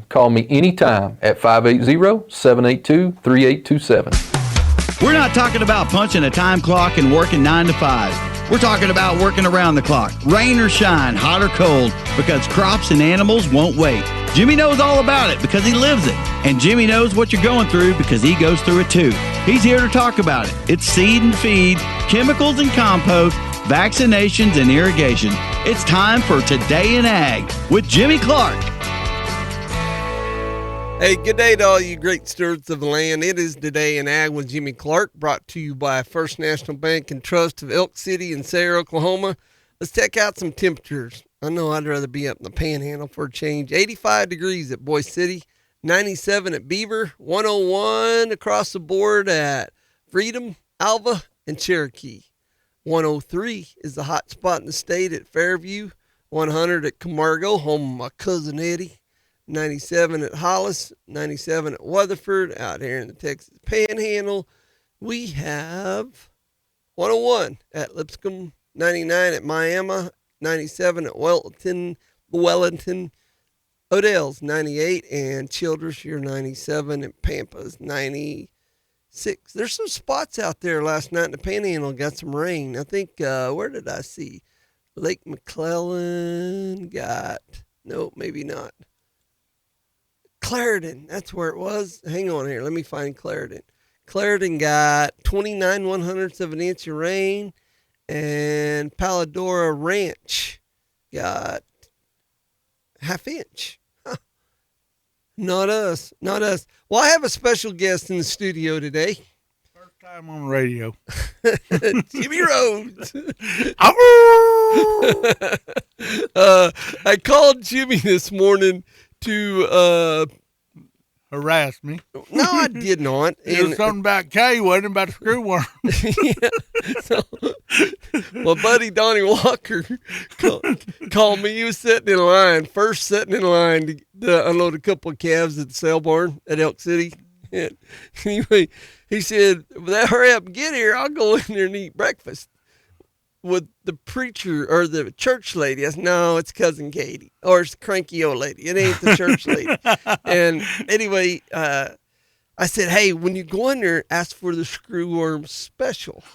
Call me anytime at 580-782-3827. We're not talking about punching a time clock and working 9 to 5. We're talking about working around the clock, rain or shine, hot or cold, because crops and animals won't wait. Jimmy knows all about it because he lives it. And Jimmy knows what you're going through because he goes through it too. He's here to talk about it. It's seed and feed, chemicals and compost, vaccinations and irrigation. It's time for Today in Ag with Jimmy Clark. Hey, good day to all you great stewards of the land. It is Today in Ag with Jimmy Clark, brought to you by First National Bank and Trust of Elk City and Sarah, Oklahoma. Let's check out some temperatures. I know I'd rather be up in the Panhandle for a change. 85 degrees at Boise City, 97 at Beaver, 101 across the board at Freedom, Alva, and Cherokee. 103 is the hot spot in the state at Fairview, 100 at Camargo, home of my cousin Eddie. 97 at Hollis, 97 at Weatherford, out here in the Texas Panhandle. We have 101 at Lipscomb, 99 at Miami, 97 at Wellington, Odell's 98, and Childress, you're 97, and Pampa's 96. There's some spots out there last night in the Panhandle got some rain. I think, where did I see? Lake McClellan got, no, maybe not. Clarendon, that's where it was. Hang on here. Let me find Clarendon. Clarendon got 29/100ths of an inch of rain, and Paladora Ranch got half inch. Huh. Not us. Well, I have a special guest in the studio today. First time on the radio. Jimmy Rhodes. I called Jimmy this morning to harass me. No, I did not. It was something about K, wasn't it? About the screwworm. Yeah. So, my buddy Donnie Walker called me. He was sitting in line to unload a couple of calves at the sale barn at Elk City. And anyway, he said, well, hurry up and get here. I'll go in there and eat breakfast with the preacher or the church lady. I said, no, it's Cousin Katie, or it's the cranky old lady. It ain't the church lady. And anyway, I said, hey, when you go in there, ask for the screwworm special.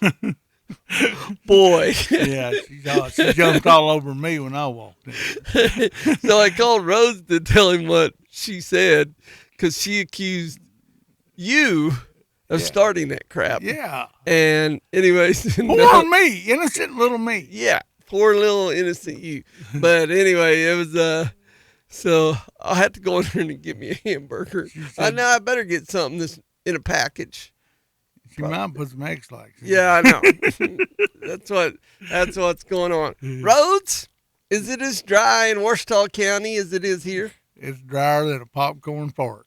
Boy. Yeah, she jumped all over me when I walked in. So I called Rose to tell him what she said, because she accused you of starting that crap. Yeah. And anyways. Poor me, innocent little me. Yeah, poor little innocent you. But anyway, it was, so I had to go in there and get me a hamburger. I know I better get something that's in a package. She might put some eggs like that. Yeah, I know. That's what's going on. Rhodes, is it as dry in Ouachita County as it is here? It's drier than a popcorn fart.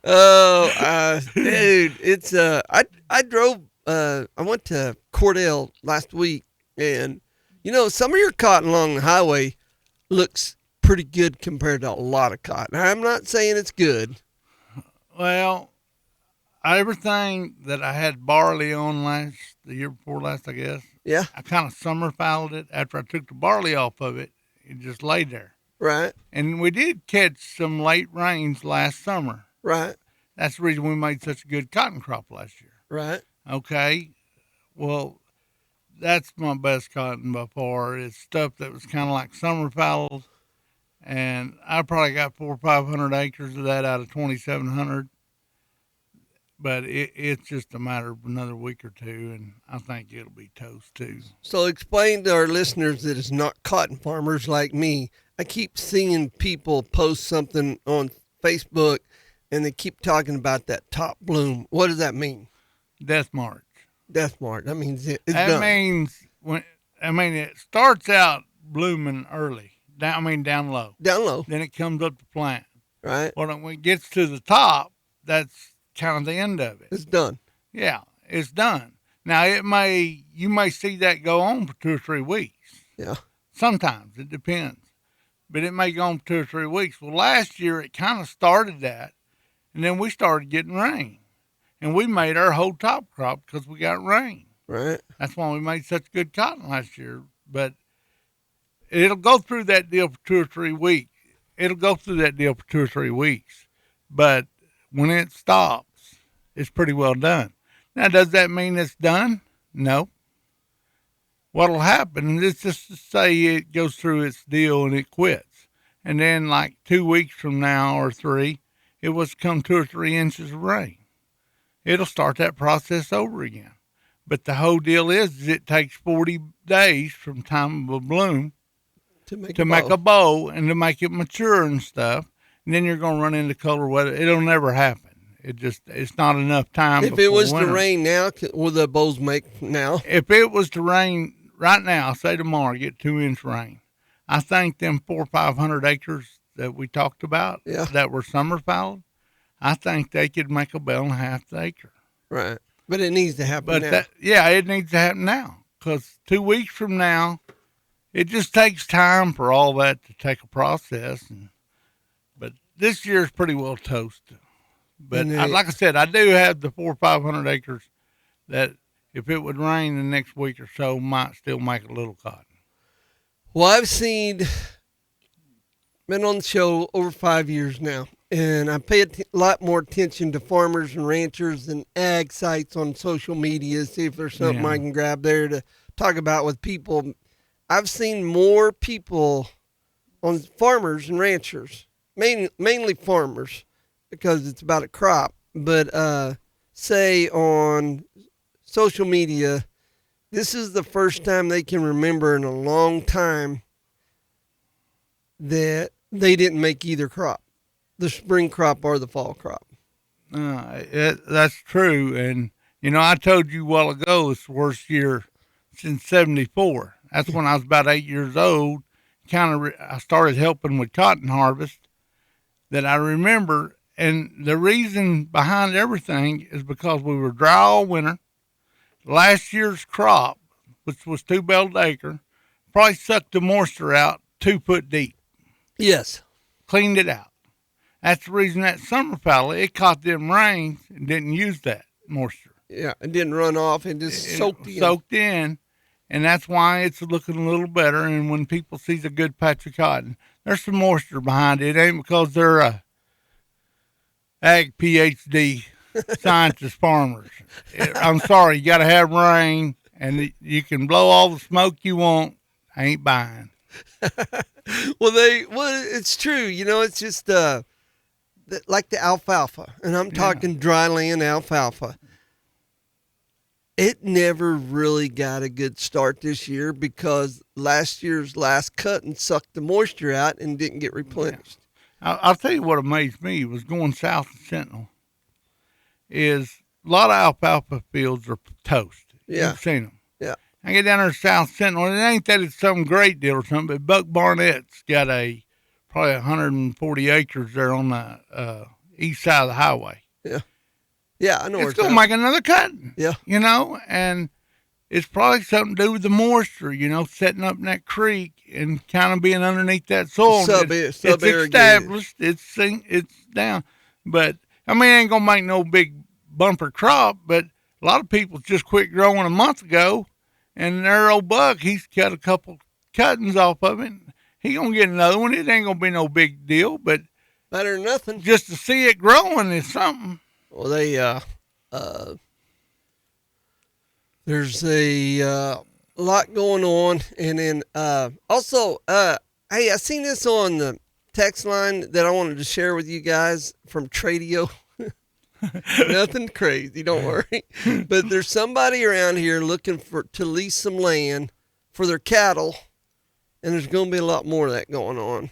Oh, dude, it's I drove. I went to Cordell last week, and some of your cotton along the highway looks pretty good compared to a lot of cotton. I'm not saying it's good. Well, everything that I had barley on the year before last, I guess. Yeah. I kind of summer fallowed it. After I took the barley off of it, it just lay there. Right. And we did catch some late rains last summer. Right. That's the reason we made such a good cotton crop last year. Right. Okay. Well, that's my best cotton by far. It's stuff that was kind of like summer fallows. And I probably got 400 or 500 acres of that out of 2,700. But it's just a matter of another week or two, and I think it'll be toast too. So explain to our listeners that it's not cotton farmers like me. I keep seeing people post something on Facebook, and they keep talking about that top bloom. What does that mean? Death march. Death march. That means it's that done. Means it starts out blooming early. Down low. Down low. Then it comes up to plant. Right. Well, when it gets to the top, that's kind of the end of it. It's done. Yeah, it's done. Now you may see that go on for 2 or 3 weeks. Yeah. Sometimes it depends, but it may go on for 2 or 3 weeks. Well, last year it kind of started that, and then we started getting rain, and we made our whole top crop because we got rain. Right. That's why we made such good cotton last year. But it'll go through that deal for 2 or 3 weeks. it'll go through that deal for 2 or 3 weeks, but when it stops, it's pretty well done. Now, does that mean it's done? No. What'll happen is just to say it goes through its deal and it quits. And then like 2 weeks from now or 3, it was come 2 or 3 inches of rain. It'll start that process over again. But the whole deal is it takes 40 days from time of a bloom to make a bow and to make it mature and stuff. And then you're going to run into colder weather. It'll never happen. It's not enough time. If it was winter. to rain now, will the bows make now? If it was to rain right now, say tomorrow, get 2-inch rain, I think them 400 or 500 acres that we talked about that were summer fallowed, I think they could make a bale and a half the acre. Right. But it needs to happen now. It needs to happen now. Because 2 weeks from now, it just takes time for all that to take a process. But this year's pretty well toast. But like I said, I do have the 400 or 500 acres that if it would rain the next week or so, might still make a little cotton. Well, I've been on the show over 5 years now, and I pay a lot more attention to farmers and ranchers and ag sites on social media, see if there's something I can grab there to talk about with people. I've seen more people on farmers and ranchers, mainly farmers, because it's about a crop, but say on social media, this is the first time they can remember in a long time that they didn't make either crop, the spring crop or the fall crop. That's true. And, I told you a while ago, it's the worst year since 74. That's when I was about 8 years old. I started helping with cotton harvest that I remember. And the reason behind everything is because we were dry all winter. Last year's crop, which was 2 bales an acre, probably sucked the moisture out 2 foot deep. Yes. Cleaned it out. That's the reason that summer fallow, it caught them rains and didn't use that moisture. Yeah, it didn't run off. It just soaked in. And that's why it's looking a little better. And when people sees a good patch of cotton, there's some moisture behind it. It ain't because they're a ag PhD scientist farmers. I'm sorry, you got to have rain, and you can blow all the smoke you want. I ain't buying. Well, it's true. It's just like the alfalfa, and I'm talking dry land alfalfa. It never really got a good start this year because last year's last cutting sucked the moisture out and didn't get replenished. I'll tell you what amazed me was going south of Sentinel is a lot of alfalfa fields are toast. Yeah. You've seen them. Yeah. I get down there to South Sentinel, and it ain't that it's some great deal or something, but Buck Barnett's got probably 140 acres there on the east side of the highway. Yeah. Yeah, I know. It's going to make another cutting. Yeah. And it's probably something to do with the moisture, setting up in that creek and kind of being underneath that soil. It's established. It's down. But, it ain't going to make no big bumper crop, but a lot of people just quit growing a month ago, and their old Buck, he's cut a couple cuttings off of it. He going to get another one. It ain't going to be no big deal, but better than nothing. Just to see it growing is something. Well, there's a lot going on, and then also, hey, I seen this on the text line that I wanted to share with you guys from Tradio. Nothing crazy, don't worry. But there's somebody around here looking to lease some land for their cattle, and there's going to be a lot more of that going on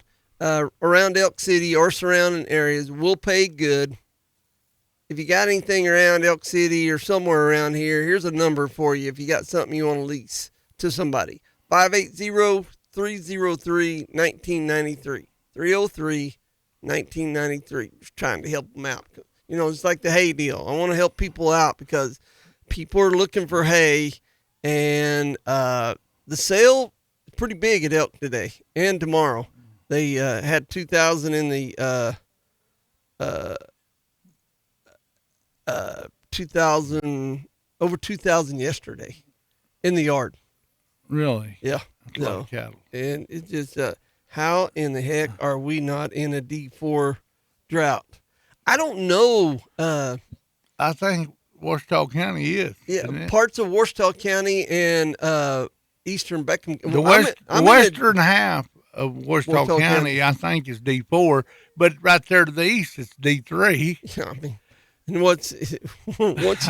around Elk City or surrounding areas. We'll pay good. If you got anything around Elk City or somewhere around here, here's a number for you if you got something you want to lease to somebody. 580-303-1993. 303-1993. Just trying to help them out. It's like the hay deal. I want to help people out because people are looking for hay, and the sale is pretty big at Elk today and tomorrow. They had 2,000 in the 2,000, over 2,000 yesterday in the yard. Really? Yeah. That's a lot of cattle. And it's just, how in the heck are we not in a D4 drought? I don't know. I think Washita County is. Yeah, parts of Washita County and eastern Beckham. The western half of Washita County, I think, is D4, but right there to the east, it's D3. Yeah, I mean, and once you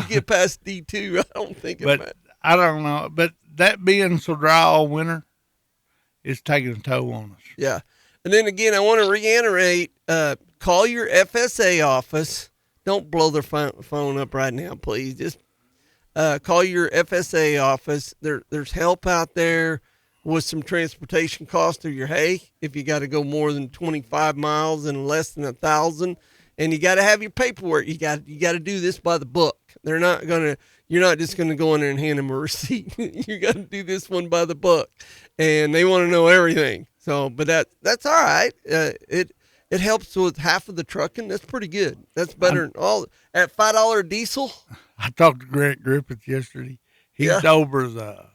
get past D2, I don't think. I don't know. But that being so dry all winter, it's taking a toll on us. Yeah, and then again, I want to reiterate: call your FSA office. Don't blow their phone up right now, please. Just call your FSA office. There's help out there with some transportation cost of your hay if you got to go more than 25 miles and less than 1,000. And you got to have your paperwork. You got to do this by the book. You're not just gonna go in there and hand them a receipt. You got to do this one by the book, and they want to know everything. So, but that's all right. It helps with half of the trucking. That's pretty good. That's better than all at $5 diesel. I talked to Grant Griffith yesterday. He's over the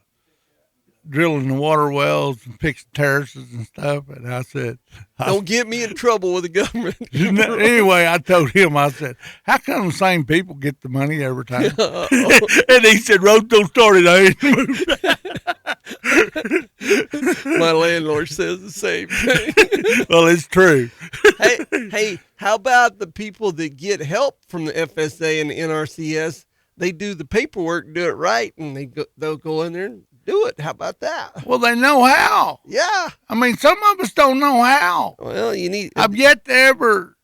drilling the water wells and fixing terraces and stuff. And I said, don't get me in trouble with the government. Anyway, I told him, I said, how come the same people get the money every time? And he said, Rhodes don't start it. I ain't moved. My landlord says the same thing. Well, it's true. Hey, how about the people that get help from the FSA and the NRCS? They do the paperwork, do it right, and they'll go in there and do it. How about that? Well, they know how. Yeah. I mean, some of us don't know how. Well, I've yet to ever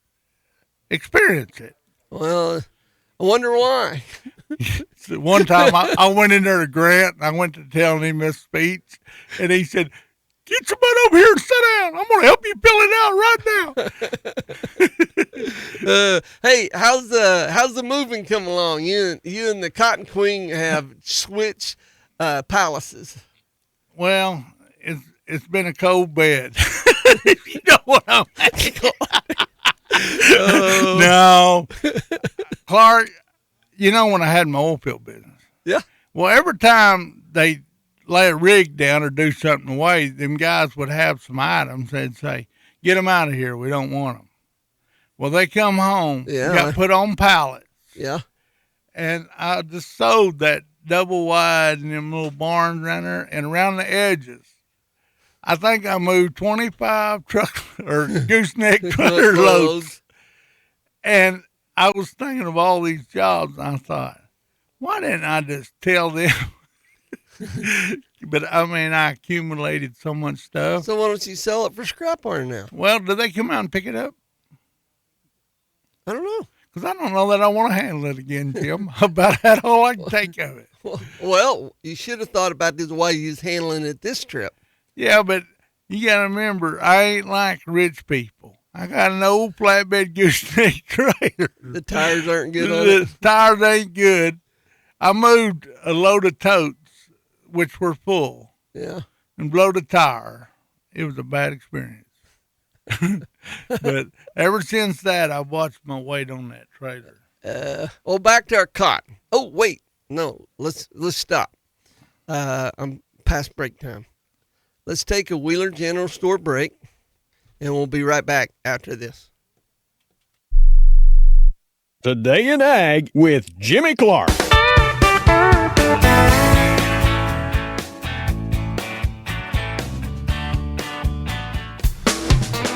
experience it. Well, I wonder why. One time I went in there to Grant, and I went to tell him this speech, and he said, get somebody over here and sit down. I'm going to help you fill it out right now. Hey, how's the moving come along? You and the Cotton Queen have switched palaces. Well, it's been a cold bed. You know what I mean? No. Clark, you know when I had my oil field business? Yeah. Well, every time they lay a rig down or do something away, them guys would have some items. They'd say, get them out of here. We don't want them. Well, they come home, got put on pallets. Yeah. And I just sewed that double wide in them little barns around there and around the edges. I think I moved 25 gooseneck trailer loads. And I was thinking of all these jobs, and I thought, why didn't I just tell them? But, I mean, I accumulated so much stuff. So why don't you sell it for scrap iron now? Well, do they come out and pick it up? I don't know. Because I don't know that I want to handle it again, Jim. About that all I can take of it. Well, you should have thought about this while you was handling it this trip. Yeah, but you got to remember, I ain't like rich people. I got an old flatbed gooseneck trailer. The tires aren't good on it? The tires ain't good. I moved a load of totes, which were full. Yeah. And blowed a tire. It was a bad experience. But ever since that, I've watched my weight on that trailer. Well, back to our cotton. Oh, wait. No, let's stop. I'm past break time. Let's take a Wheeler General Store break, and we'll be right back after this. Today in Ag with Jimmy Clark.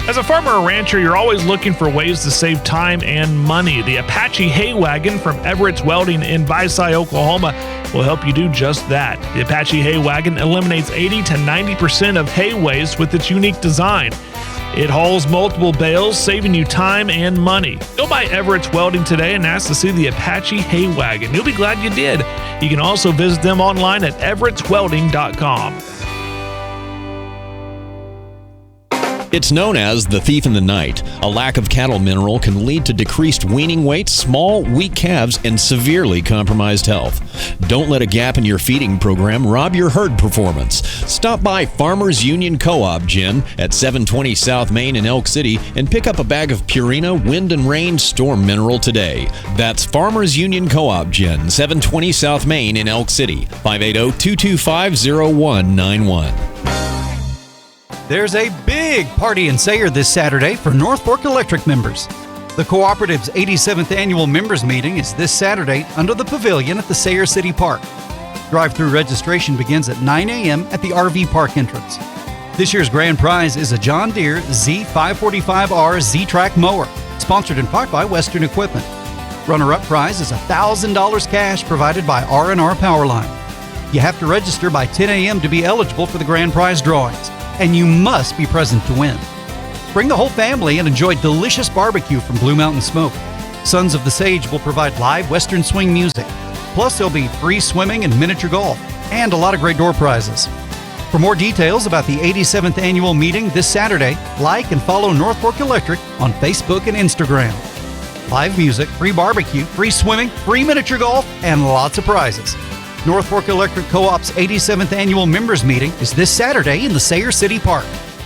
As a farmer or rancher, you're always looking for ways to save time and money. The Apache Hay Wagon from Everett's Welding in Visay, Oklahoma will help you do just that. The Apache Hay Wagon eliminates 80 to 90% of hay waste with its unique design. It hauls multiple bales, saving you time and money. Go by Everett's Welding today and ask to see the Apache Hay Wagon. You'll be glad you did. You can also visit them online at everettswelding.com. It's known as the thief in the night. A lack of cattle mineral can lead to decreased weaning weight, small, weak calves, and severely compromised health. Don't let a gap in your feeding program rob your herd performance. Stop by Farmers Union Co-op Gin at 720 South Main in Elk City and pick up a bag of Purina Wind and Rain Storm Mineral today. That's Farmers Union Co-op Gin, 720 South Main in Elk City, 580-225-0191. There's a big party in Sayre this Saturday for North Fork Electric members. The Cooperative's 87th annual members meeting is this Saturday under the pavilion at the Sayre City Park. Drive-through registration begins at 9 a.m. at the RV park entrance. This year's grand prize is a John Deere Z545R Z-Track mower, sponsored in part by Western Equipment. Runner-up prize is $1,000 cash provided by R&R Powerline. You have to register by 10 a.m. to be eligible for the grand prize drawings, and you must be present to win. Bring the whole family and enjoy delicious barbecue from Blue Mountain Smoke. Sons of the Sage will provide live Western swing music. Plus, there'll be free swimming and miniature golf, and a lot of great door prizes. For more details about the 87th annual meeting this Saturday, like and follow North Fork Electric on Facebook and Instagram. Live music, free barbecue, free swimming, free miniature golf, and lots of prizes. North Fork Electric Co-op's 87th annual members meeting is this Saturday in the Sayre City Park.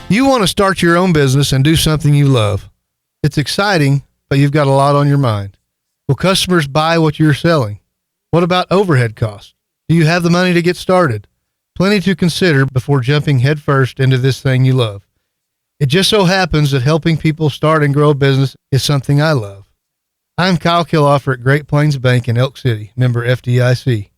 You want to start your own business and do something you love. It's exciting, but you've got a lot on your mind. Will customers buy what you're selling? What about overhead costs? Do you have the money to get started? Plenty to consider before jumping headfirst into this thing you love. It just so happens that helping people start and grow a business is something I love. I'm Kyle Killoffer at Great Plains Bank in Elk City, member FDIC.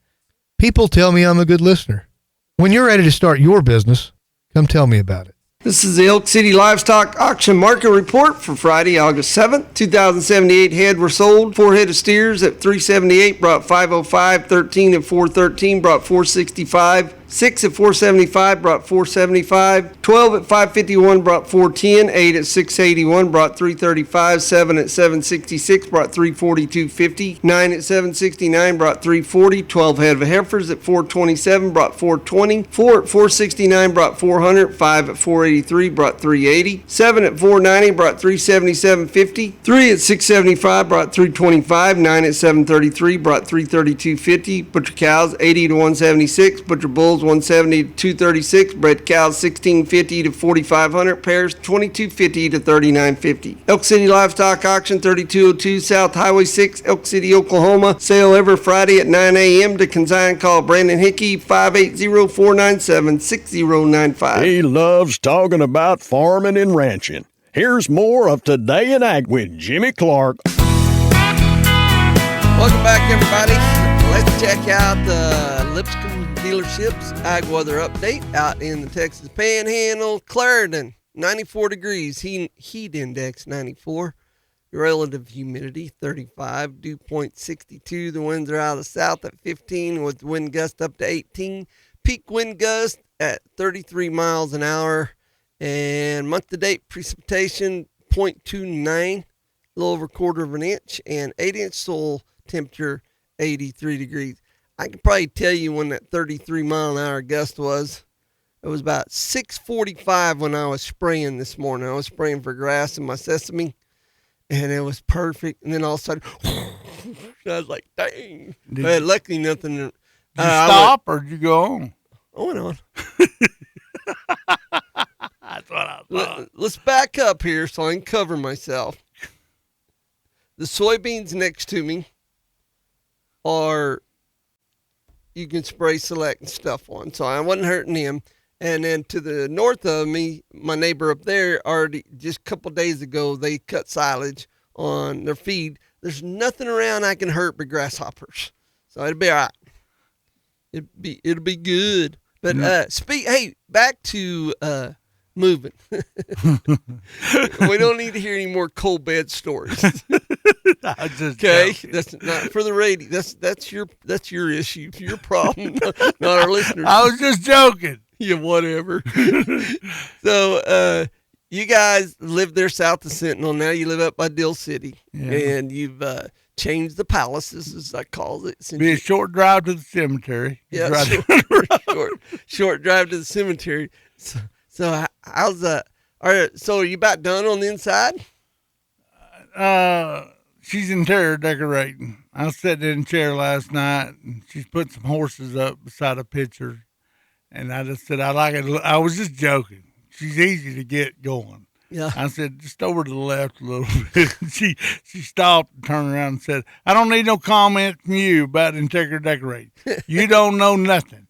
People tell me I'm a good listener. When you're ready to start your business, come tell me about it. This is the Elk City Livestock Auction Market Report for Friday, August 7th. 2,078 head were sold. 4 head of steers at $378 brought $505. 13 at $413 brought $465. 6 at $475 brought $475. 12 at $551 brought $410. 8 at $681 brought $335. 7 at $766 brought $342.50. 9 at $769 brought $340. 12 head of heifers at $427 brought $420. 4 at $469 brought $400. 5 at $483 brought $380. 7 at $490 brought $377.50. 3 at $675 brought $325. 9 at $733 brought $332.50. Butcher cows $80 to $176. Butcher bulls $170 to $236. Bred cows $1650 to $4,500. Pairs $2250 to $39.50. Elk City Livestock Auction, 3202 South Highway 6, Elk City, Oklahoma. Sale every Friday at 9 a.m. To consign, call Brandon Hickey 580-497-6095. He loves talking about farming and ranching. Here's more of Today in Ag with Jimmy Clark. Welcome back, everybody. Let's check out the Lipscomb Dealerships Ag Weather Update out in the Texas Panhandle. Clarendon, 94 degrees. Heat index, 94. Relative humidity, 35. Dew point, 62. The winds are out of the south at 15 with wind gust up to 18. Peak wind gust at 33 miles an hour. And month-to-date precipitation, 0.29, a little over a quarter of an inch. And 8-inch soil temperature, 83 degrees. I can probably tell you when that 33-mile-an-hour gust was. It was about 6:45 when I was spraying this morning. I was spraying for grass in my sesame, and it was perfect. And then all of a sudden, I was like, dang. But luckily nothing. Did you stop or did you go on? I went on. That's what I thought. Let's back up here so I can cover myself. The soybeans next to me are, you can spray select and stuff on, so I wasn't hurting them. And then to the north of me, my neighbor up there, already just a couple days ago, they cut silage on their feed. There's nothing around I can hurt but grasshoppers, so it'll be all right. It'll be good. But hey, back to moving. We don't need to hear any more coal bed stories. Okay, that's not for the radio. That's your issue, your problem, not our listeners. I was just joking. Yeah, whatever. So, you guys live there south of Sentinel. Now you live up by Dill City, and you've changed the palaces, as I call it. Be a short drive to the cemetery. Yeah, short drive to the cemetery. So how's that? So are you about done on the inside? She's interior decorating. I was sitting in a chair last night, and she's put some horses up beside a picture. And I just said, I like it. I was just joking. She's easy to get going. Yeah. I said, just over to the left a little bit. She stopped and turned around and said, I don't need no comment from you about interior decorating. You don't know nothing.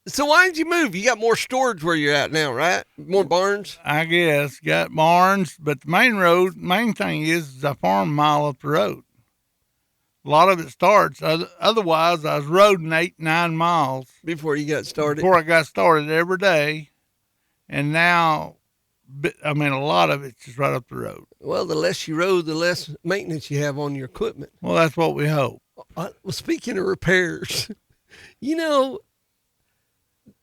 So why did you move? You got more storage where you're at now, right? More barns. I guess got barns, but the main thing is I farm a mile up the road. A lot of it starts. Otherwise, I was roading 8-9 miles before you got started. Before I got started every day, and now, I mean, a lot of it's just right up the road. Well, the less you rode, the less maintenance you have on your equipment. Well, that's what we hope. Well, speaking of repairs, you know,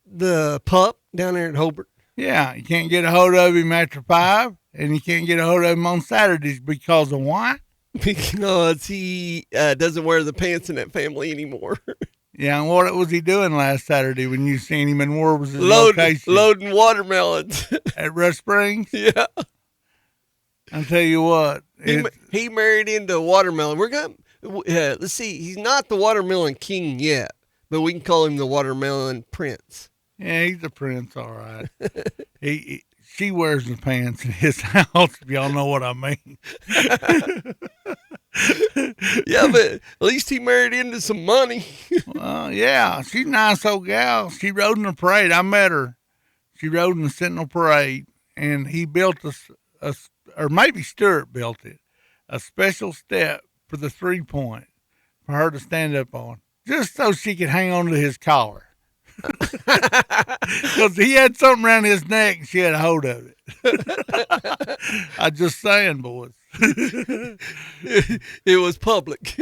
the pup down there at Hobart. Yeah, you can't get a hold of him after 5, and you can't get a hold of him on Saturdays because of what? Because he doesn't wear the pants in that family anymore. Yeah, and what was he doing last Saturday when you seen him, and where was his location? Loading watermelons. At Rush Springs? Yeah. I'll tell you what. He married into a watermelon. Let's see, he's not the watermelon king yet, but we can call him the watermelon prince. Yeah, he's a prince, all right. She wears the pants in his house, if y'all know what I mean. Yeah, but at least he married into some money. Well, yeah, she's a nice old gal. She rode in the parade. I met her. She rode in the Sentinel Parade, and he built or maybe Stewart built it, a special step for the 3-point for her to stand up on, just so she could hang on to his collar. Because he had something around his neck and she had a hold of it. I'm just saying, boys. It was public.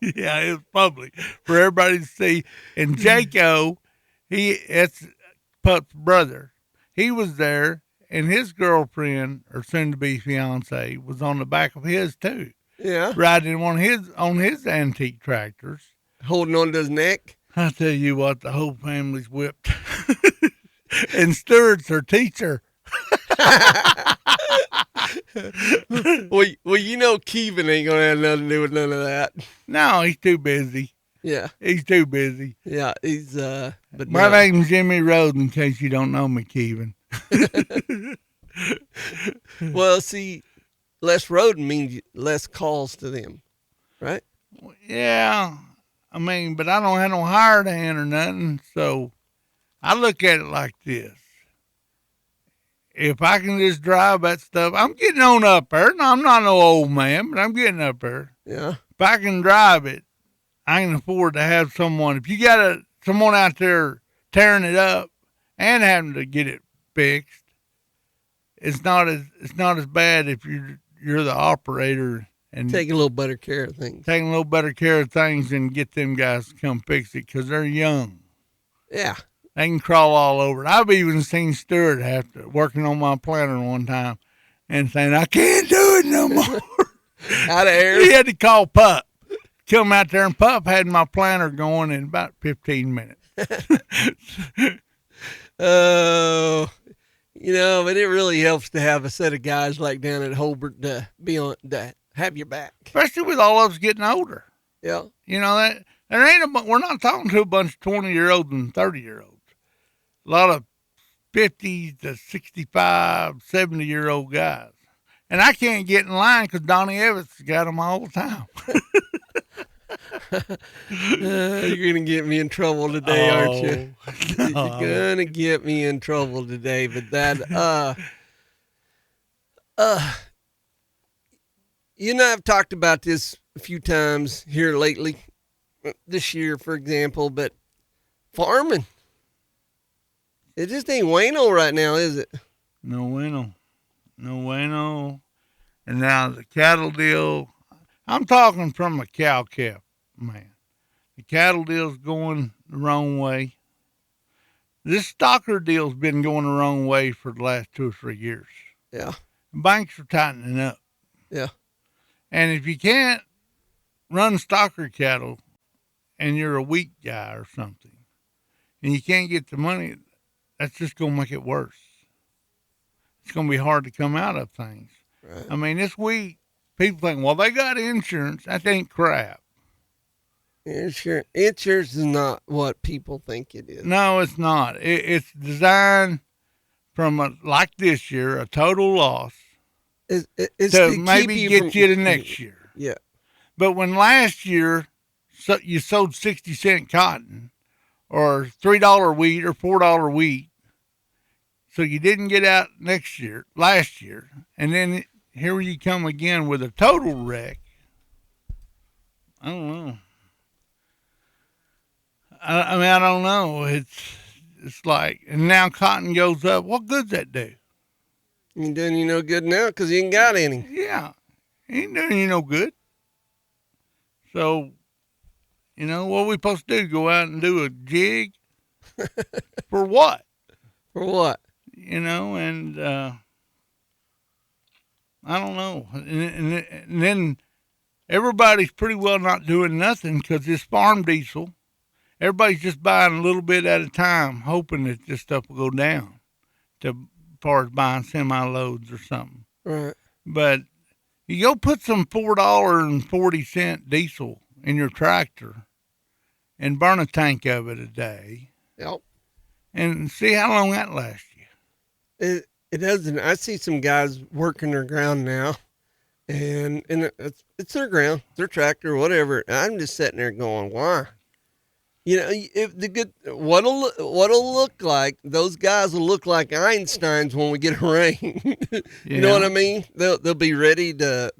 Yeah, it was public for everybody to see. And Jaco, that's Pup's brother. He was there, and his girlfriend, or soon-to-be fiance, was on the back of his too. Yeah, riding on his antique tractors, holding on to his neck. I tell you what, the whole family's whipped. And Stewart's her teacher. Well, you know Kevin ain't going to have nothing to do with none of that. No, he's too busy. Yeah. He's too busy. Yeah, he's, but my name's Jimmy Rhodes, in case you don't know me, Kevin. Well, see, less roading means less calls to them, right? Yeah. I mean, but I don't have no hired hand or nothing, so I look at it like this. If I can just drive that stuff, I'm getting on up there. No, I'm not no old man, but I'm getting up there. Yeah. If I can drive it, I can afford to have someone. If you got someone out there tearing it up and having to get it fixed, it's not as bad if you're the operator and taking a little better care of things. Taking a little better care of things and get them guys to come fix it because they're young. Yeah. They can crawl all over it. I've even seen Stewart working on my planter one time and saying, I can't do it no more. Out of air. He had to call Pup. Come out there, and Pup had my planter going in about 15 minutes. Oh, but it really helps to have a set of guys like down at Hobart to be on that. Have your back, especially with all of us getting older. Yeah, that there ain't we're not talking to a bunch of 20-year-olds and 30-year-olds. A lot of 50 to 65, 70-year-old guys, and I can't get in line because Donnie Evans got them all the time. You're gonna get me in trouble today, aren't you? No. You're gonna get me in trouble today, but that I've talked about this a few times here lately, this year, for example, but farming, it just ain't bueno right now, is it? No bueno. And now the cattle deal, I'm talking from a cow-calf man. The cattle deal's going the wrong way. This stocker deal's been going the wrong way for the last 2 or 3 years. Yeah. Banks are tightening up. Yeah. And if you can't run stocker cattle and you're a weak guy or something, and you can't get the money, that's just going to make it worse. It's going to be hard to come out of things. Right. I mean, this week, people think, well, they got insurance. That ain't crap. Insurance is not what people think it is. No, it's not. It's designed from, like this year, a total loss. It's to maybe get you to next year. Yeah. But when last year you sold 60-cent cotton or $3 wheat or $4 wheat. So you didn't get out last year. And then here you come again with a total wreck. I don't know. I mean, I don't know. It's like, and now cotton goes up. What good's that do? Ain't doing you no good now because you ain't got any. Yeah. Ain't doing you no good. So, what we supposed to do? Go out and do a jig? For what? For what? And I don't know. And then everybody's pretty well not doing nothing because this farm diesel, everybody's just buying a little bit at a time, hoping that this stuff will go down as far as buying semi-loads or something. Right. But you go put some $4.40 diesel in your tractor and burn a tank of it a day. Yep. And see how long that lasts you. It doesn't. I see some guys working their ground now, and it's their ground, their tractor, whatever. I'm just sitting there going, why? If what'll look like, those guys will look like Einsteins when we get a rain. You know what I mean? They'll be ready to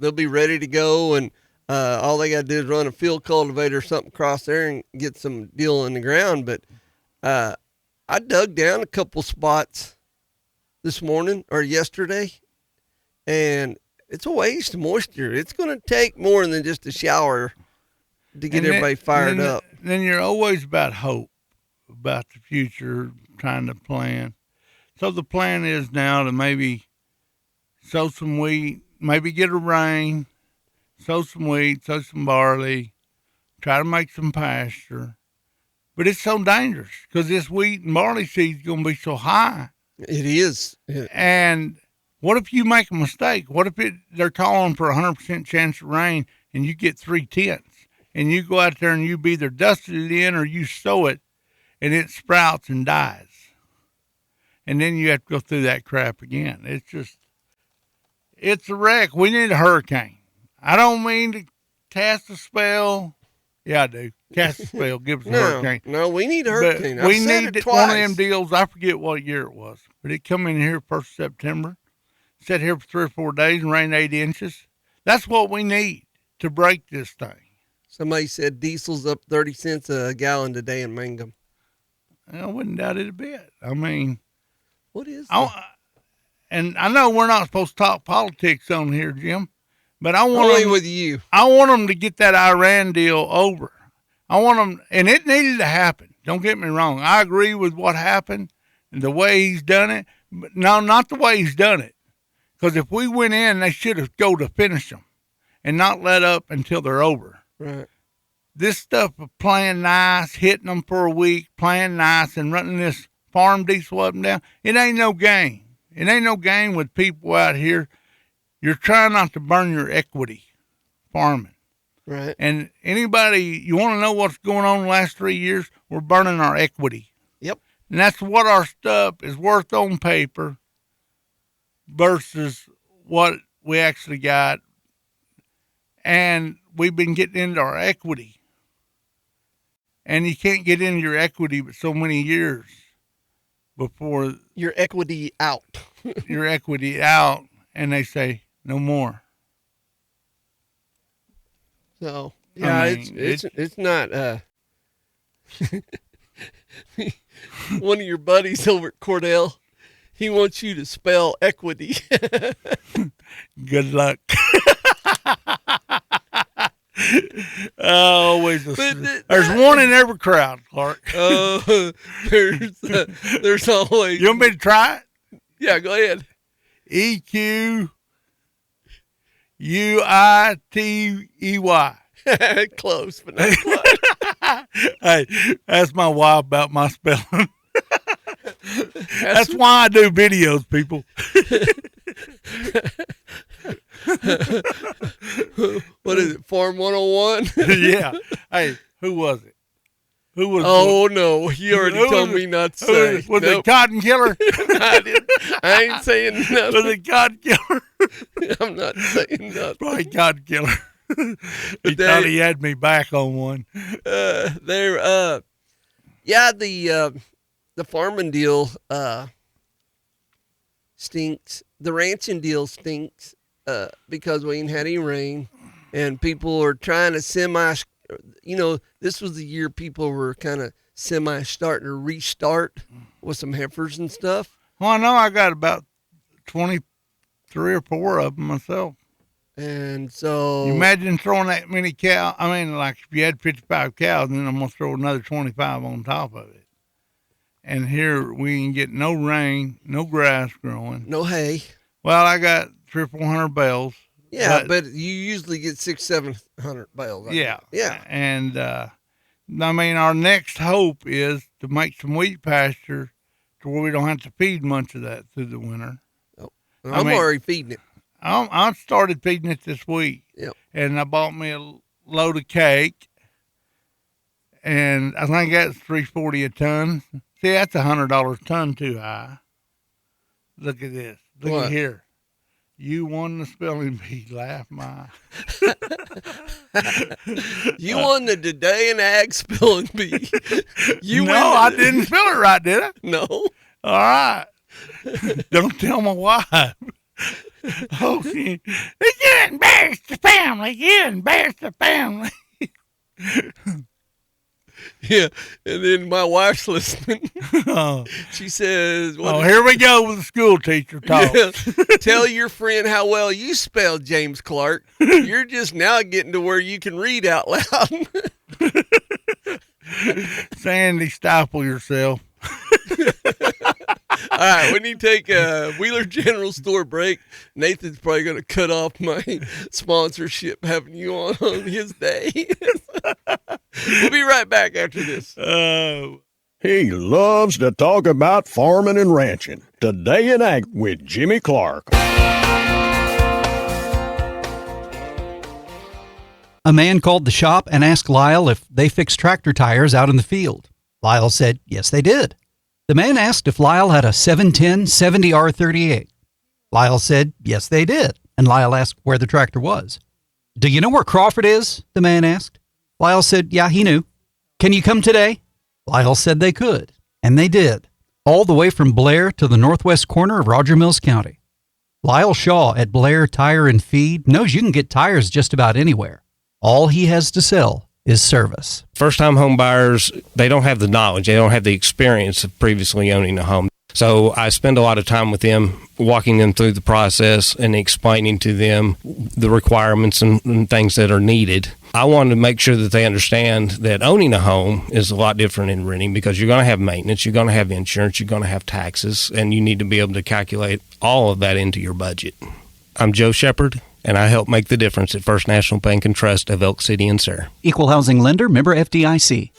go, and all they got to do is run a field cultivator or something across there and get some deal in the ground. But I dug down a couple spots this morning or yesterday, and it's a waste of moisture. It's going to take more than just a shower to get everybody fired up. Then you're always about hope, about the future, trying to plan. So the plan is now to maybe sow some wheat, maybe get a rain, sow some wheat, sow some barley, try to make some pasture. But it's so dangerous because this wheat and barley seed is going to be so high. It is. And what if you make a mistake? What if they're calling for 100% chance of rain and you get 3/10? And you go out there and you either dusted it in or you sow it and it sprouts and dies. And then you have to go through that crap again. It's a wreck. We need a hurricane. I don't mean to cast a spell. Yeah, I do. Cast a spell. Give us a hurricane. No, we need a hurricane. We need one of them deals. I forget what year it was, but it come in here 1st of September, sat here for 3 or 4 days and rained 8 inches. That's what we need to break this thing. Somebody said diesel's up 30 cents a gallon today in Mangum. I wouldn't doubt it a bit. I mean, what is and I know we're not supposed to talk politics on here, Jim, but I want only with you. I want them to get that Iran deal over. I want them, and it needed to happen. Don't get me wrong. I agree with what happened and the way he's done it, but no, not the way he's done it. Because if we went in, they should have go to finish them and not let up until they're over. Right. This stuff of playing nice, hitting them for a week, playing nice, and running this farm diesel up and down, it ain't no game. It ain't no game with people out here. You're trying not to burn your equity farming. Right. And anybody, you want to know what's going on the last 3 years? We're burning our equity. Yep. And that's what our stuff is worth on paper versus what we actually got. And we've been getting into our equity. And you can't get into your equity but so many years before your equity out. Your equity out, and they say no more. So yeah, I mean, it's not. One of your buddies over at Cordell, he wants you to spell equity. Good luck. Always there's one in every crowd, Clark. There's always. You want me to try it? Yeah, go ahead. EQUITEY. Close, but not close. Hey, that's my wife about my spelling. That's why I do videos, people. What is it, Farm 101? Yeah. Hey, who was it? Who was? Oh no, you already told me not to say. Was it Cotton Killer? I ain't saying nothing. Was it Cotton Killer? I'm not saying nothing. Probably Cotton Killer. He thought he had me back on one. The farming deal stinks. The ranching deal stinks because we ain't had any rain, and people are trying to this was the year people were kind of starting to restart with some heifers and stuff. Well, I know I got about 23 or 4 of them myself. And so you imagine throwing that many cows. I mean, like if you had 55 cows, then I'm going to throw another 25 on top of it. And here we can get no rain, no grass growing, no hay. Well, I got 300 or 400 bales. Yeah, but you usually get 600-700 bales. Yeah. Yeah. And, I mean, our next hope is to make some wheat pasture to where we don't have to feed much of that through the winter. Oh, I'm already feeding it. I started feeding it this week. Yep. And I bought me a load of cake, and I think that's $3.40 a ton. See, that's $100 a ton too high. Look at this. Look at here. You won the spelling bee laugh, my. You won the Today in Ag spelling bee. I didn't spell it right, did I? No. All right. Don't tell my wife. Okay. You embarrassed the family. You embarrassed the family. Yeah, and then my wife's listening. She says, here we go with the school teacher talk. Yeah, tell your friend how well you spell James Clark. You're just now getting to where you can read out loud. Sandy, stifle yourself. All right, when you take a Wheeler General Store break, Nathan's probably going to cut off my sponsorship having you on his day. We'll be right back after this. He loves to talk about farming and ranching. Today in Ag with Jimmy Clark. A man called the shop and asked Lyle if they fixed tractor tires out in the field. Lyle said, yes, they did. The man asked if Lyle had a 710 70R38. Lyle said, yes, they did. And Lyle asked where the tractor was. Do you know where Crawford is? The man asked. Lyle said, yeah, he knew. Can you come today? Lyle said they could. And they did. All the way from Blair to the northwest corner of Roger Mills County. Lyle Shaw at Blair Tire and Feed knows you can get tires just about anywhere. All he has to sell is service. First-time home buyers, they don't have the knowledge. They don't have the experience of previously owning a home. So I spend a lot of time with them, walking them through the process and explaining to them the requirements and things that are needed. I want to make sure that they understand that owning a home is a lot different than renting because you're going to have maintenance, you're going to have insurance, you're going to have taxes, and you need to be able to calculate all of that into your budget. I'm Joe Shepard, and I help make the difference at First National Bank and Trust of Elk City and Sayre. Equal housing lender, member FDIC.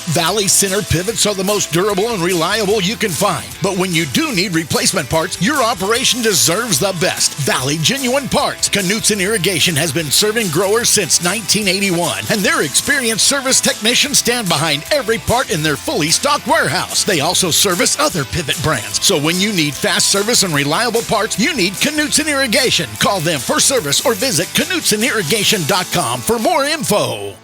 Valley Center pivots are the most durable and reliable you can find. But when you do need replacement parts, your operation deserves the best. Valley Genuine Parts. Knutson Irrigation has been serving growers since 1981, and their experienced service technicians stand behind every part in their fully stocked warehouse. They also service other Pivot brands. So when you need fast service and reliable parts, you need Knutson Irrigation. Call them for service or visit KnutsonIrrigation.com for more info.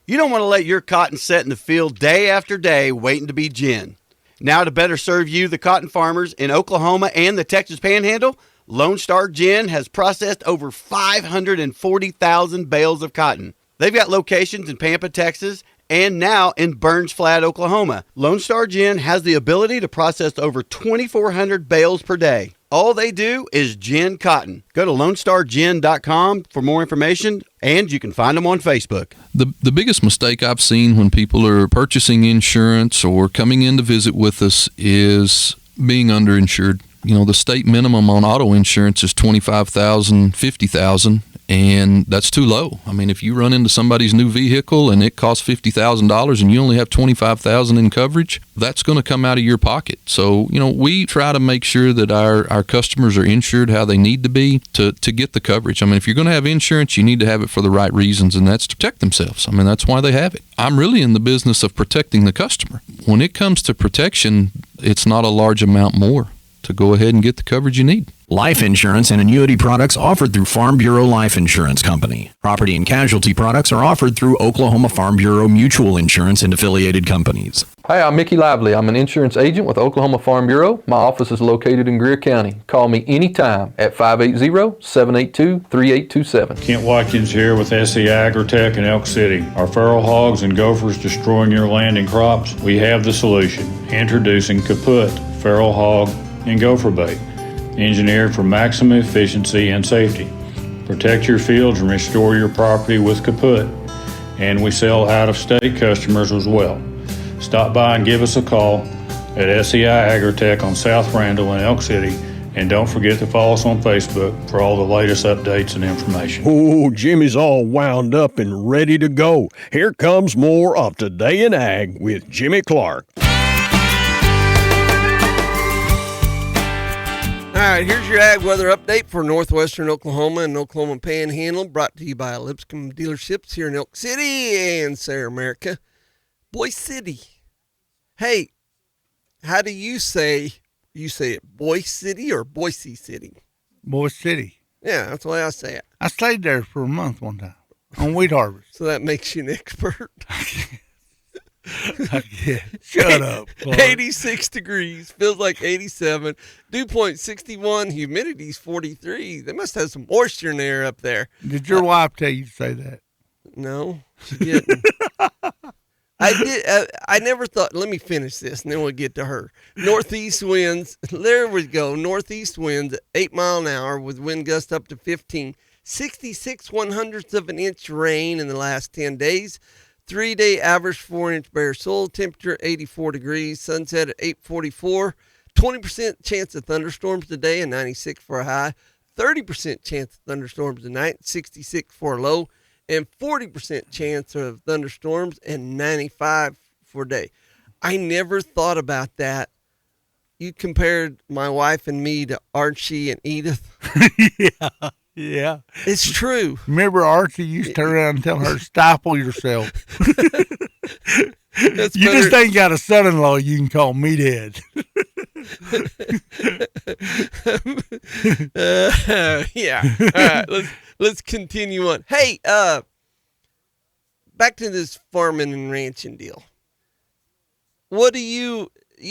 You don't want to let your cotton set in the field day after day waiting to be gin. Now to better serve you, the cotton farmers in Oklahoma and the Texas Panhandle, Lone Star Gin has processed over 540,000 bales of cotton. They've got locations in Pampa, Texas, and now in Burns Flat, Oklahoma. Lone Star Gin has the ability to process over 2,400 bales per day. All they do is gin cotton. Go to LoneStarGin.com for more information, and you can find them on Facebook. The biggest mistake I've seen when people are purchasing insurance or coming in to visit with us is being underinsured. You know, the state minimum on auto insurance is $25,000, $50,000, and that's too low. I mean, if you run into somebody's new vehicle and it costs $50,000 and you only have $25,000 in coverage, that's going to come out of your pocket. So, you know, we try to make sure that our customers are insured how they need to be to get the coverage. I mean, if you're going to have insurance, you need to have it for the right reasons, and that's to protect themselves. I mean, that's why they have it. I'm really in the business of protecting the customer. When it comes to protection, it's not a large amount more. to go ahead and get the coverage you need. Life insurance and annuity products offered through Farm Bureau Life Insurance Company. Property and casualty products are offered through Oklahoma Farm Bureau Mutual Insurance and affiliated companies. Hi, I'm Mickey Lively. I'm an insurance agent with Oklahoma Farm Bureau. My office is located in Greer County. Call me anytime at 580-782-3827. Kent Watkins here with SE Agritech in Elk City. Are feral hogs and gophers destroying your land and crops? We have the solution. Introducing Kaput Feral Hog and Gopher Bait, engineered for maximum efficiency and safety. Protect your fields and restore your property with Kaput. And we sell out-of-state customers as well. Stop by and give us a call at SEI Agritech on South Randall in Elk City. And don't forget to follow us on Facebook for all the latest updates and information. Oh, Jimmy's all wound up and ready to go. Here comes more of Today in Ag with Jimmy Clark. All right, here's your ag weather update for northwestern Oklahoma and Oklahoma Panhandle, brought to you by Lipscomb Dealerships here in Elk City and Sarah America. Boise City. Hey, how do you say it, Boise City or Boise City? Boise City. Yeah, that's the way I say it. I stayed there for a month one time on wheat harvest. So that makes you an expert. Shut up. Clark. 86 degrees, feels like 87. Dew point 61, humidity's 43. They must have some moisture in the air up there. Did your wife tell you to say that? No, she didn't. I did. I never thought. Let me finish this, and then we'll get to her. Northeast winds. There we go. Northeast winds at 8 miles an hour with wind gusts up to 15. 66 1/100ths of an inch rain in the last 10 days. 3-day average 4-inch bare soil temperature 84 degrees. Sunset at 8:44. 20% chance of thunderstorms today and 96 for a high. 30% chance of thunderstorms tonight, 66 for a low. And 40% chance of thunderstorms and 95 for a day. I never thought about that. You compared my wife and me to Archie and Edith. Yeah. It's true. Remember Archie used to turn around and tell her, stifle yourself. You just ain't got a son-in-law you can call meathead. Yeah. All right. Let's continue on. Hey, back to this farming and ranching deal. What do you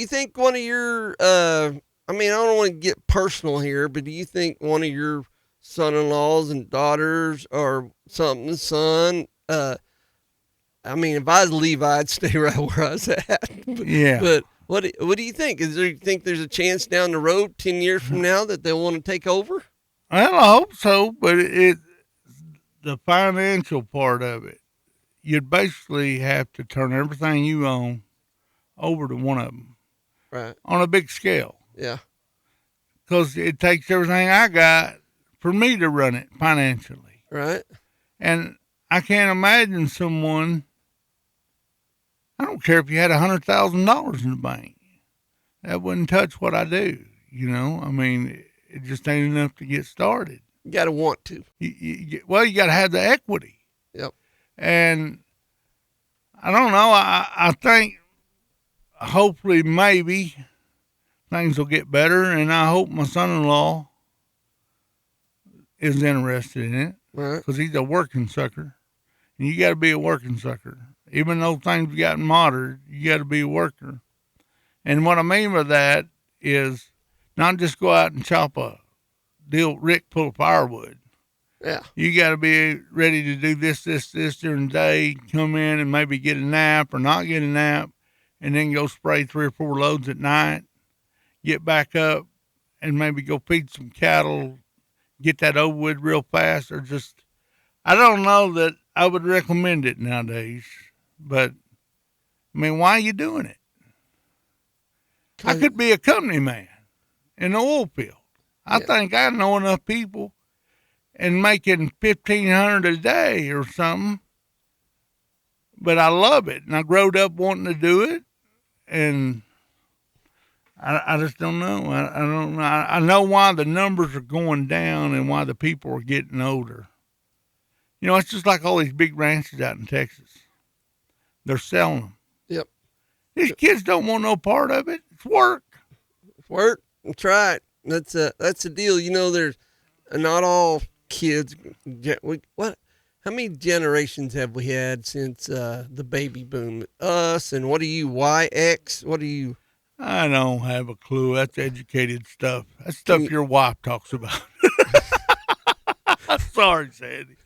think one of your, I don't want to get personal here, but do you think one of your son-in-laws and daughters or something, son, if I was Levi, I'd stay right where I was at. Yeah. But what do you think? Do you think there's a chance down the road 10 years from now that they'll want to take over? Well, I hope so, but the financial part of it, you'd basically have to turn everything you own over to one of them. Right. On a big scale. Yeah. Because it takes everything I got for me to run it financially. Right. And I can't imagine someone, I don't care if you had $100,000 in the bank, that wouldn't touch what I do. It just ain't enough to get started. You got to want to. You got to have the equity. Yep. And I don't know. I think hopefully maybe things will get better, and I hope my son-in-law is interested in it. Right. Because he's a working sucker. And you got to be a working sucker. Even though things have gotten modern, you got to be a worker. And what I mean by that is not just go out and chop a Rick full of firewood. Yeah. You got to be ready to do this during the day, come in and maybe get a nap or not get a nap, and then go spray 3 or 4 loads at night, get back up and maybe go feed some cattle, get that over with real fast, or just, I don't know that I would recommend it nowadays, but why are you doing it? I could be a company man in the oil field. I think I know enough people and making $1,500 a day or something, but I love it. And I growed up wanting to do it, and I just don't know. I don't know. I know why the numbers are going down and why the people are getting older. It's just like all these big ranches out in Texas. They're selling them. Yep. These kids don't want no part of it. It's work. It's work. That's right. That's the deal. You know, there's not all kids. What? How many generations have we had since the baby boom? Us and what are you? YX? What are you? I don't have a clue. That's educated stuff. That's stuff your wife talks about. Sorry, Sandy.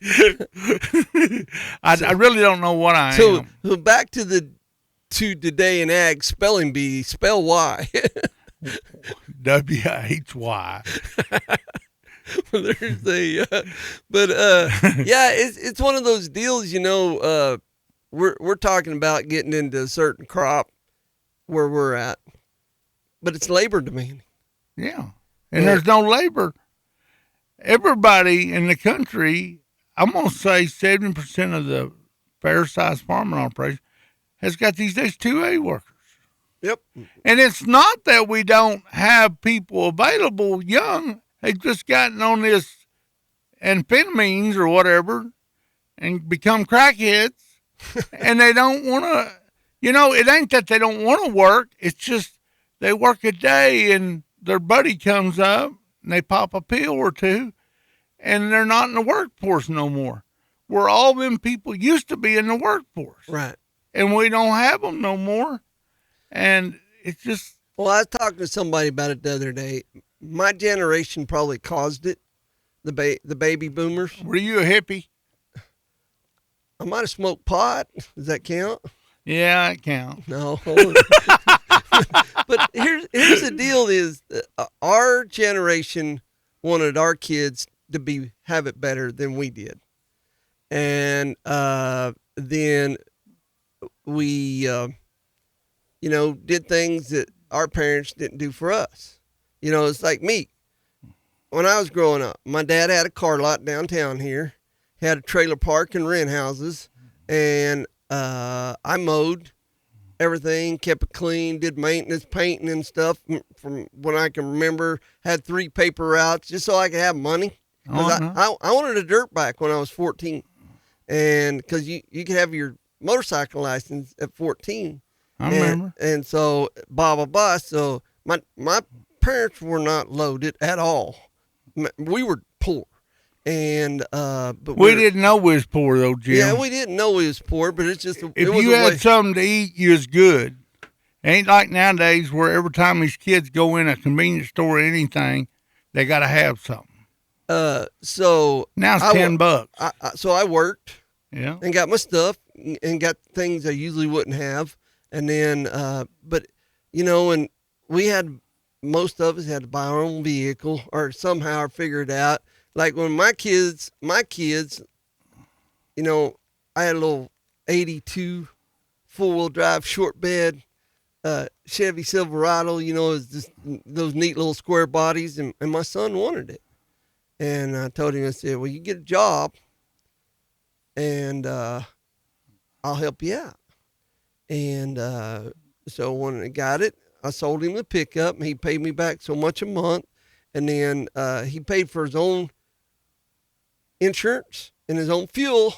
I really don't know what I am. So back to today in ag spelling bee. Spell Y. WHY. Well, there's yeah, it's one of those deals. You know, we're talking about getting into a certain crop where we're at, but it's labor demanding. Yeah, and there's no labor. Everybody in the country, I'm gonna say 70% of the fair-sized farming operation has got these H-2A workers. Yep. And it's not that we don't have people available young. They've just gotten on this amphetamines or whatever and become crackheads. And they don't want to, it ain't that they don't want to work. It's just they work a day and their buddy comes up and they pop a pill or two and they're not in the workforce no more. Where all them people used to be in the workforce. Right. And we don't have them no more. And it's just. Well, I was talking to somebody about it the other day. My generation probably caused it, the baby boomers. Were you a hippie? I might have smoked pot. Does that count? Yeah, it counts. No. But here's the deal is our generation wanted our kids to have it better than we did. And then we did things that our parents didn't do for us. It's like me. When I was growing up, my dad had a car lot downtown here, had a trailer park and rent houses, and I mowed everything, kept it clean, did maintenance, painting and stuff from when I can remember, had 3 paper routes just so I could have money. I wanted a dirt bike when I was 14, and because you could have your motorcycle license at 14. I remember. And so, blah, blah, blah. So, my parents were not loaded at all. We were poor. And, but we didn't know we was poor, though, Jim. Yeah, we didn't know we was poor, but it's just, if you had something to eat, you was good. Ain't like nowadays where every time these kids go in a convenience store or anything, they got to have something. So. Now it's $10. So I worked. Yeah. And got my stuff and got things I usually wouldn't have. And then, and we had, most of us had to buy our own vehicle or somehow figure it out. Like when my kids, I had a little 82 4-wheel drive short bed, Chevy Silverado, it's just those neat little square bodies. And my son wanted it. And I told him, I said, well, you get a job and, I'll help you out. And so when I got it, I sold him the pickup, and he paid me back so much a month. And then he paid for his own insurance and his own fuel.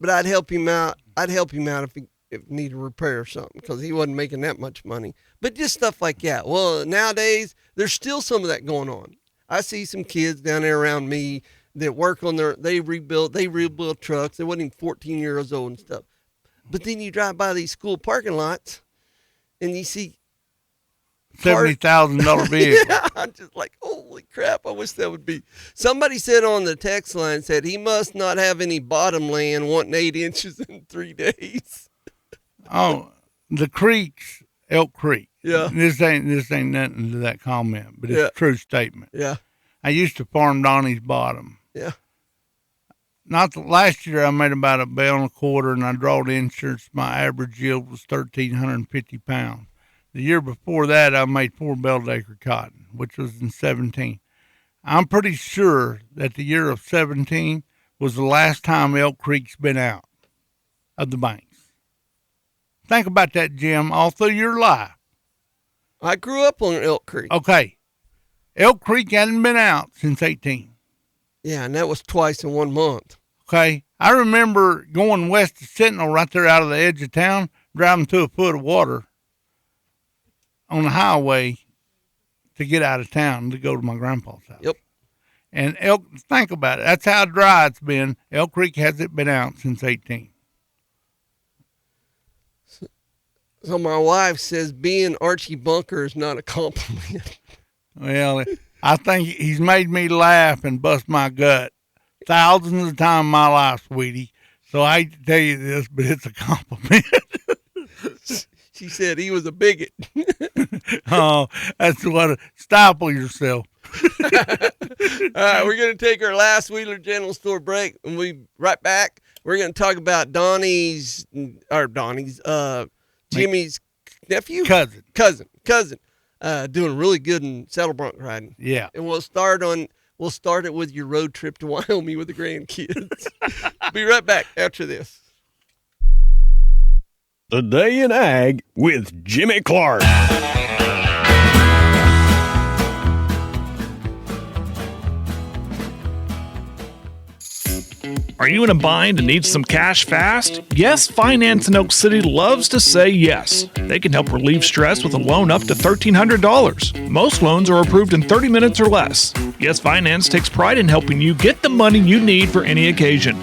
But I'd help him out. If he needed repair or something, because he wasn't making that much money. But just stuff like that. Well, nowadays, there's still some of that going on. I see some kids down there around me that work on they rebuild trucks. They wasn't even 14 years old and stuff. But then you drive by these school parking lots and you see $70,000 vehicle. Yeah, I'm just like, holy crap, I wish that would be. Somebody said on the text line, said he must not have any bottom land wanting 8 inches in 3 days. Oh, the creeks, Elk Creek. Yeah. This ain't nothing to that comment, but it's a true statement. Yeah. I used to farm Donnie's Bottom. Yeah. Last year I made about $1.25 and I drawed insurance. My average yield was 1,350 pounds. The year before that I made 4 bale acre cotton, which was in 17. I'm pretty sure that the year of 17 was the last time Elk Creek's been out of the banks. Think about that, Jim, all through your life. I grew up on Elk Creek. Okay. Elk Creek hadn't been out since 18. Yeah, and that was twice in 1 month. Okay. I remember going west of Sentinel right there out of the edge of town, driving to a foot of water on the highway to get out of town to go to my grandpa's house. Yep. And think about it. That's how dry it's been. Elk Creek hasn't been out since 18. So my wife says being Archie Bunker is not a compliment. Well, I think he's made me laugh and bust my gut thousands of times in my life, sweetie. So I hate to tell you this, but it's a compliment. She said he was a bigot. Oh, that's what. Stifle yourself. All right, we're going to take our last Wheeler General Store break. When we right back, we're going to talk about Jimmy's nephew? Cousin. Doing really good in saddle bronc riding. Yeah. And we'll start it with your road trip to Wyoming with the grandkids. Be right back after this. The Day in Ag with Jimmy Clark. Are you in a bind and need some cash fast? Yes Finance in Elk City loves to say yes. They can help relieve stress with a loan up to $1,300. Most loans are approved in 30 minutes or less. Yes Finance takes pride in helping you get the money you need for any occasion.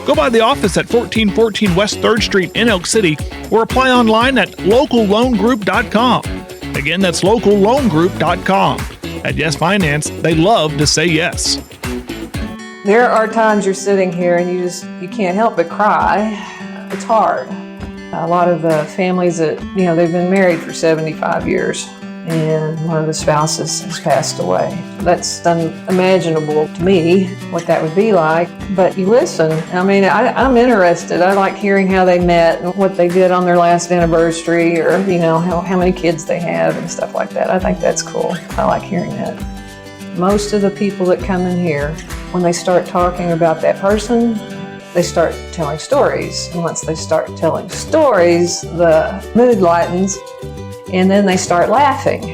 Go by the office at 1414 West 3rd Street in Elk City or apply online at localloangroup.com. Again, that's localloangroup.com. At Yes Finance, they love to say yes. There are times you're sitting here and you can't help but cry. It's hard. A lot of the families that, they've been married for 75 years and one of the spouses has passed away. That's unimaginable to me, what that would be like. But you listen. I mean, I'm interested. I like hearing how they met and what they did on their last anniversary or, how many kids they have and stuff like that. I think that's cool. I like hearing that. Most of the people that come in here, when they start talking about that person, they start telling stories. And once they start telling stories, the mood lightens, and then they start laughing.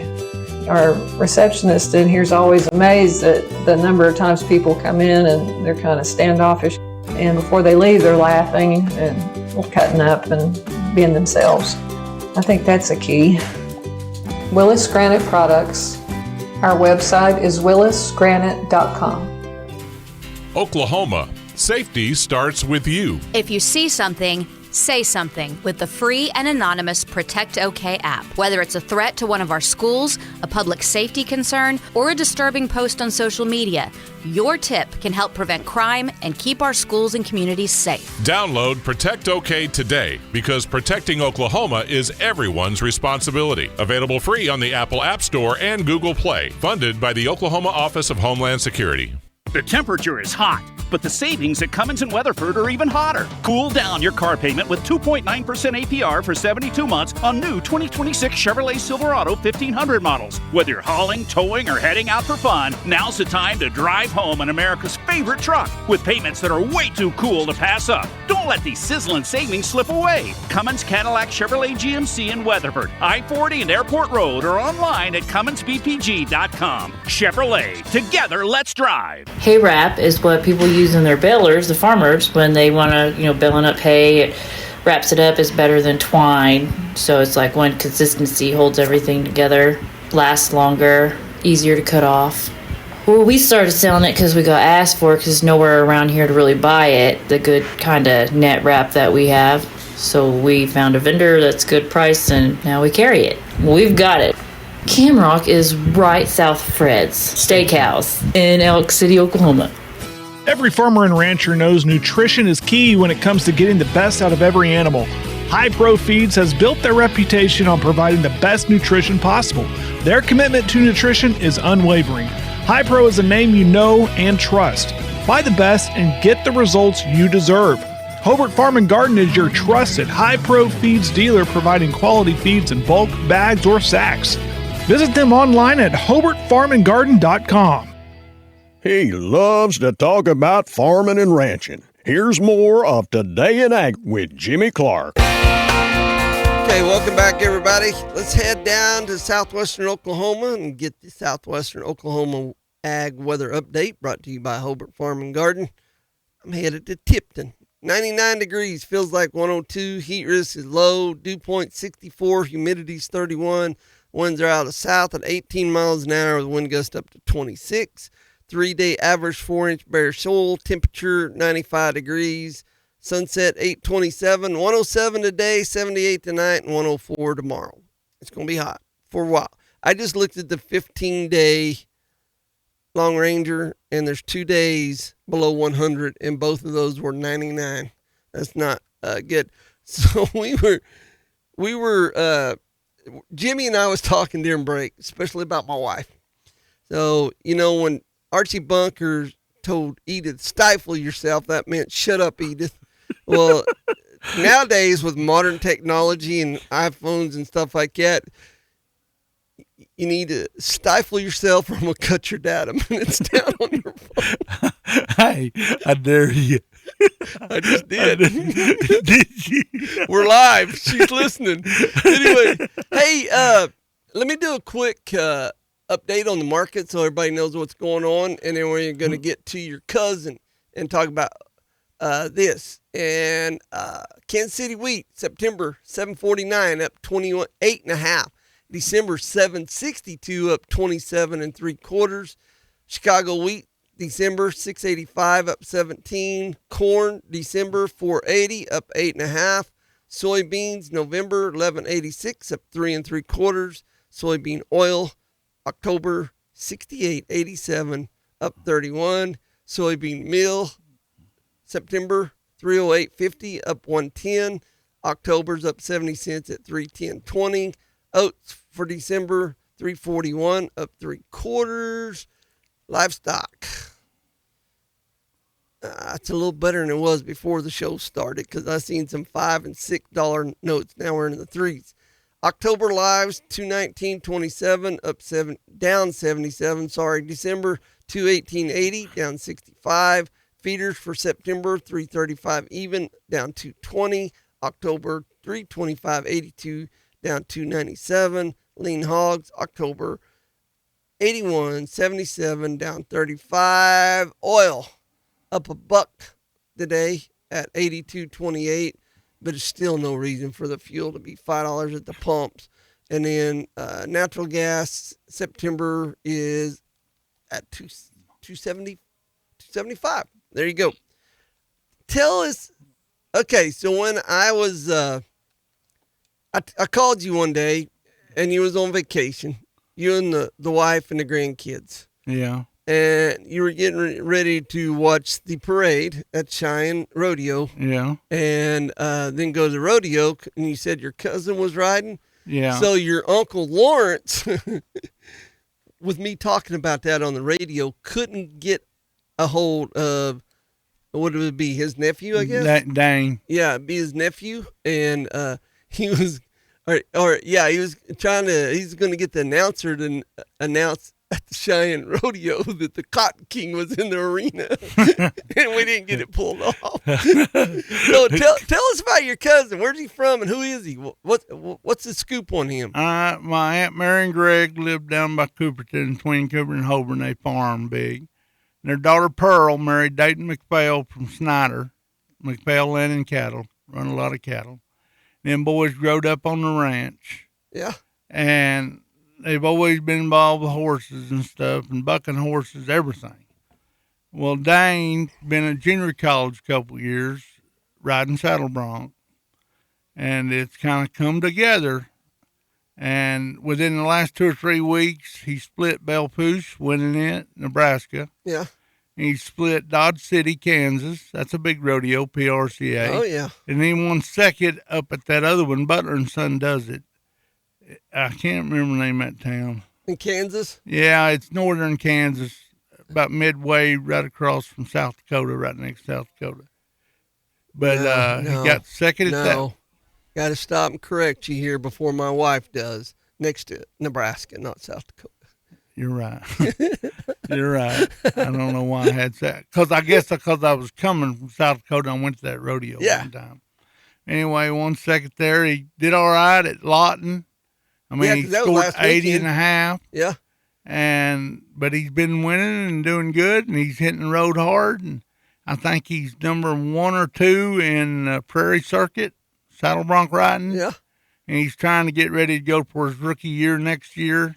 Our receptionist in here is always amazed at the number of times people come in and they're kind of standoffish. And before they leave, they're laughing and cutting up and being themselves. I think that's a key. Willis Granite Products. Our website is willisgranite.com. Oklahoma, safety starts with you. If you see something, say something with the free and anonymous Protect OK app. Whether it's a threat to one of our schools, a public safety concern, or a disturbing post on social media, your tip can help prevent crime and keep our schools and communities safe. Download Protect OK today because protecting Oklahoma is everyone's responsibility. Available free on the Apple App Store and Google Play. Funded by the Oklahoma Office of Homeland Security. The temperature is hot, but the savings at Cummins and Weatherford are even hotter. Cool down your car payment with 2.9% APR for 72 months on new 2026 Chevrolet Silverado 1500 models. Whether you're hauling, towing, or heading out for fun, now's the time to drive home in America's favorite truck with payments that are way too cool to pass up. Don't let these sizzling savings slip away. Cummins, Cadillac, Chevrolet, GMC, and Weatherford, I-40 and Airport Road, or online at CumminsBPG.com. Chevrolet, together, let's drive. Hay wrap is what people use in their balers, the farmers, when they want to, baling up hay. It wraps it up is better than twine. So it's like one consistency, holds everything together, lasts longer, easier to cut off. Well, we started selling it because we got asked for it because there's nowhere around here to really buy it, the good kind of net wrap that we have. So we found a vendor that's good price and now we carry it. We've got it. Camrock is right south of Fred's Steakhouse in Elk City, Oklahoma. Every farmer and rancher knows nutrition is key when it comes to getting the best out of every animal. High Pro Feeds has built their reputation on providing the best nutrition possible. Their commitment to nutrition is unwavering. High Pro is a name you know and trust. Buy the best and get the results you deserve. Hobart Farm and Garden is your trusted High Pro Feeds dealer, providing quality feeds in bulk, bags, or sacks. Visit them online at hobartfarmandgarden.com. He loves to talk about farming and ranching. Here's more of Today in Ag with Jimmy Clark. Okay, welcome back, everybody. Let's head down to southwestern Oklahoma and get the southwestern Oklahoma Ag weather update brought to you by Hobart Farm and Garden. I'm headed to Tipton. 99 degrees, feels like 102. Heat risk is low. Dew point 64. Humidity's 31. Winds are out of south at 18 miles an hour with wind gust up to 26. 3-day average 4-inch bare soil. Temperature 95 degrees. Sunset 8:27. 107 today, 78 tonight, and 104 tomorrow. It's going to be hot for a while. I just looked at the 15-day Long Ranger, and there's 2 days below 100, and both of those were 99. That's not good. So we were Jimmy and I was talking during break, especially about my wife. So, when Archie Bunker told Edith, stifle yourself, that meant shut up, Edith. Well, nowadays with modern technology and iPhones and stuff like that, you need to stifle yourself or I'm going to cut your data minutes down on your phone. Hey, I dare you. I just did. Did you? We're live. She's listening. Anyway, hey, let me do a quick update on the market so everybody knows what's going on, and then we're going to get to your cousin and talk about this. And Kansas City wheat, September 749 up 28.5. December 762 up 27 3/4. Chicago wheat, December 685 up 17. Corn, December 480 up 8.5. Soybeans, November 1186 up 3 3/4. Soybean oil, October 68.87 up 31. Soybean meal, September 308.50 up 110. October's up 70 cents at 310.20. Oats for December 341 up 3/4. Livestock. It's a little better than it was before the show started because I seen some $5 and $6 notes. Now we're in the threes. October lives 219.27 up 7 down 77. December 218.80 down 65. Feeders for September 335 even down 220. October 325.82 down 297. Lean hogs October 81.77 down 35. Oil up $1 today at 82.28, but it's still no reason for the fuel to be $5 at the pumps. And then natural gas September is at 275. There you go. Tell us. Okay, so when I was I called you one day, and you was on vacation. You and the wife and the grandkids. Yeah. And you were getting ready to watch the parade at Cheyenne Rodeo. Yeah. And then go to the rodeo, and you said your cousin was riding. Yeah. So your Uncle Lawrence, with me talking about that on the radio, couldn't get a hold of, what would it be, his nephew, I guess? Dang. Yeah, it'd be his nephew. And he was... he was he's going to get the announcer to announce at the Cheyenne Rodeo that the Cotton King was in the arena, and we didn't get it pulled off. So tell us about your cousin. Where's he from, and who is he? What's the scoop on him? My Aunt Mary and Greg lived down by Cooperton, between Cooper and Holborn. They farm big. And their daughter Pearl married Dayton McPhail from Snyder. McPhail Land and Cattle, run a lot of cattle. Them boys growed up on the ranch. Yeah. And they've always been involved with horses and stuff, and bucking horses, everything. Well, Dane been at junior college a couple years, riding saddle bronc. And it's kind of come together. And within the last 2 or 3 weeks, he split Belle Pouche, winning it, Nebraska. Yeah. He split Dodge City, Kansas. That's a big rodeo, PRCA. Oh, yeah. And he won second up at that other one. Butler and Son does it. I can't remember the name of that town. In Kansas? Yeah, it's northern Kansas, about midway right across from South Dakota, right next to South Dakota. But he got second at that. Got to stop and correct you here before my wife does. Next to Nebraska, not South Dakota. You're right. You're right. I don't know why I had that. Because I was coming from South Dakota, I went to that rodeo one time. Anyway, 1 second there. He did all right at Lawton. I mean, he scored 80.5. Yeah. But he's been winning and doing good, and he's hitting the road hard. And I think he's number 1 or 2 in Prairie Circuit, saddle bronc riding. Yeah. and he's trying to get ready to go for his rookie year next year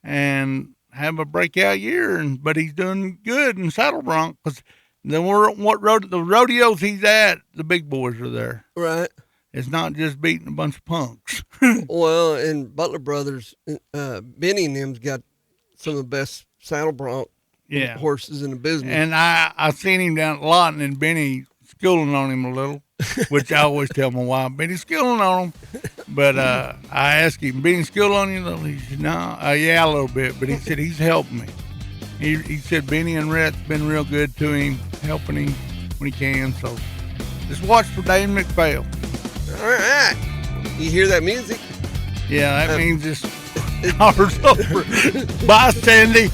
and have a breakout year. But he's doing good in Saddle Bronc because the rodeos he's at, the big boys are there. Right. It's not just beating a bunch of punks. Well, and Butler Brothers, Benny and them's got some of the best Saddle Bronc horses in the business. And I seen him down at Lawton, and Benny schooling on him a little, which I always tell my wife, Benny's schooling on him. But I asked him, Benny school on you a little? He said, no. Yeah, a little bit. But he said he's helped me. He said Benny and Rhett's been real good to him, helping him when he can. So just watch for Dane McPhail. All right. You hear that music? Yeah, that means it's hours over. Bye, Sandy.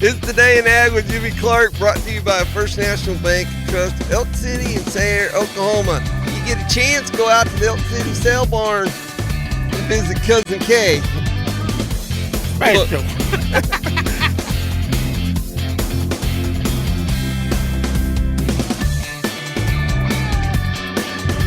It's Today in Ag with Jimmy Clark, brought to you by First National Bank and Trust of Elk City and Sayre, Oklahoma. You get a chance, go out to the Elk City Sale Barn and visit Cousin K. Special.